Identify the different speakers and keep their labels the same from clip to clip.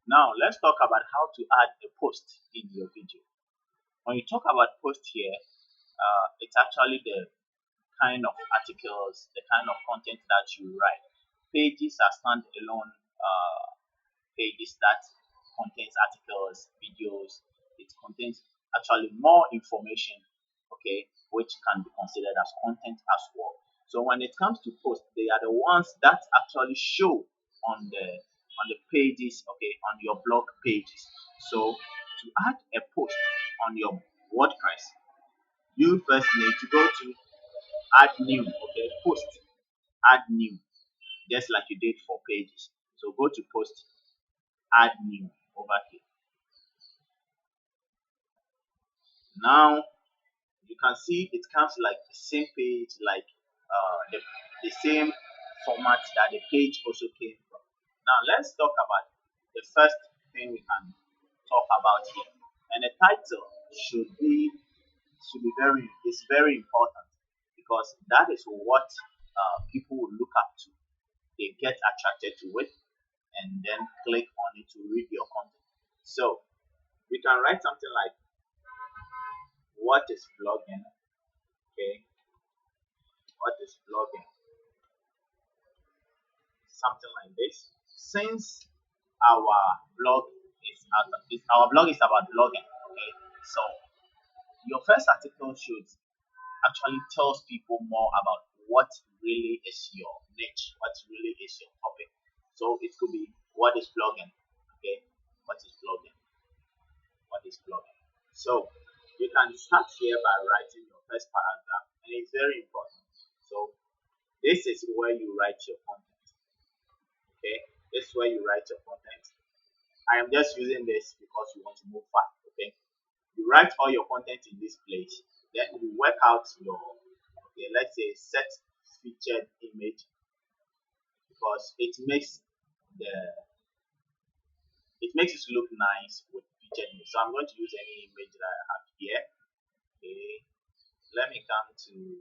Speaker 1: Now let's talk about how to add a post in your video. When you talk about post here, it's actually the kind of articles, the kind of content that you write. Pages are standalone pages that contains articles, videos. It contains actually more information, okay, which can be considered as content as well. So when it comes to posts, they are the ones that actually show on the pages, okay, on your blog pages. So to add a post on your WordPress, you first need to go to add new, okay, post, add new, just like you did for pages. So go to post, add new over here. Now you can see it comes like the same page, like the same format that the page also came from. Now let's talk about the first thing we can talk about here, and the title should be very important, because that is what people will look up to. They get attracted to it and then click on it to read your content. So we can write something like, what is blogging? Okay, what is blogging? Something like this. Since our our blog is about blogging, okay, so your first article should actually tells people more about what really is your niche, what really is your topic. So it could be, what is blogging? Okay, what is blogging? What is blogging? So you can start here by writing your first paragraph, and it's very important. So this is where you write your content. Okay, this is where you write your content. I am just using this because you want to move fast. Okay, you write all your content in this place, then you work out your, okay, let's say set featured image, because the it makes it look nice with featured image. So I'm going to use any image that I have here. Okay, let me come to,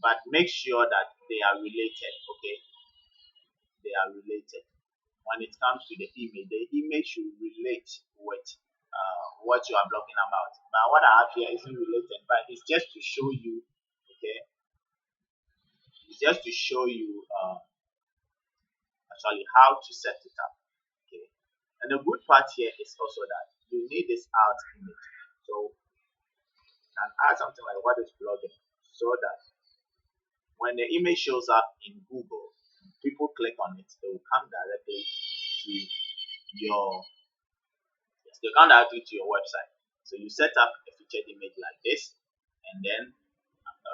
Speaker 1: but make sure that they are related. Okay, they are related. When it comes to the image should relate with what you are blogging about. But what I have here isn't related, but it's just to show you, okay, it's just to show you actually how to set it up. Okay, and the good part here is also that you need this alt image. So you can add something like, what is blogging, so that when the image shows up in Google, people click on it, they will come directly to your they come directly to your website. So you set up a featured image like this, and then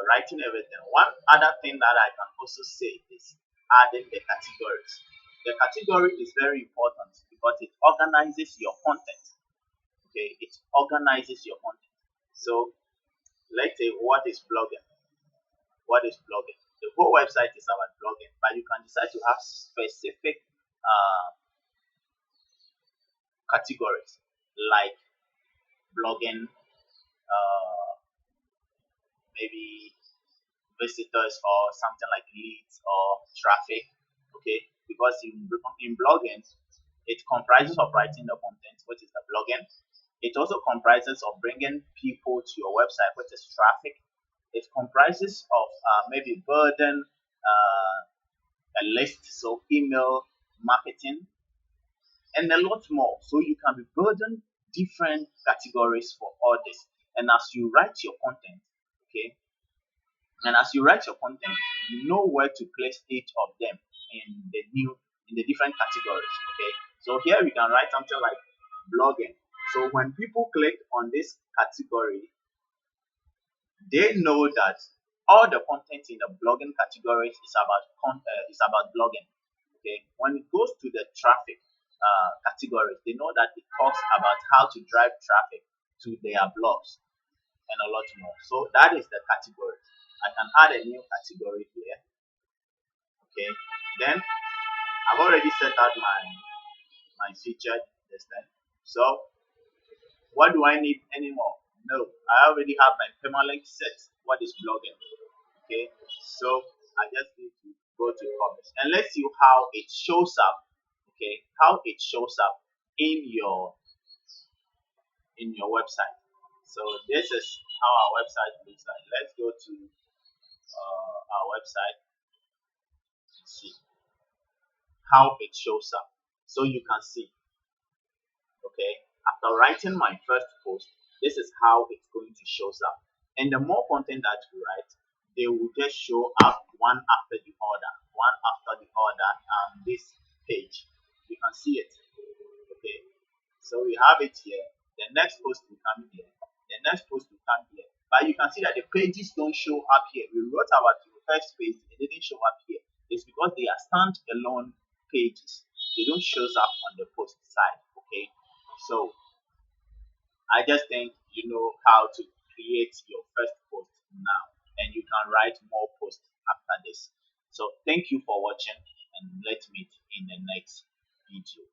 Speaker 1: writing everything. One other thing that I can also say is adding the categories. The category is very important because it organizes your content. Okay, it organizes your content. So let's say, what is blogging? What is blogging? The whole website is about blogging, but you can decide to have specific categories like blogging, maybe visitors, or something like leads or traffic. Okay, because in blogging, it comprises of writing the content, which is the blogging. It also comprises of bringing people to your website, which is traffic. It comprises of maybe burden a list, so email marketing, and a lot more. So you can be burden different categories for all this. And as you write your content, okay, and as you write your content, you know where to place each of them in the different categories. Okay, so here we can write something like blogging. So when people click on this category, they know that all the content in the blogging categories is about blogging. Okay, when it goes to the traffic categories, they know that it talks about how to drive traffic to their blogs and a lot more. So that is the category. I can add a new category here. Okay, then I've already set out my featured this time. So what do I need anymore? No, I already have my permalink set. What is blogging? Okay, so I just need to go to publish, and let's see how it shows up. okay, how it shows up in your website. So this is how our website looks like. Let's go to our website and see how it shows up. So you can see, okay, after writing my first post, this is how it's going to show up. And the more content that you write, they will just show up one after the other, one after the other on this page. You can see it. Okay. So we have it here. The next post will come here. The next post will come here. But you can see that the pages don't show up here. We wrote about the first page, it didn't show up here. It's because they are standalone pages. They don't show up on the post side. Okay. So I just think you know how to create your first post now, and you can write more posts after this. So thank you for watching, and let's meet in the next video.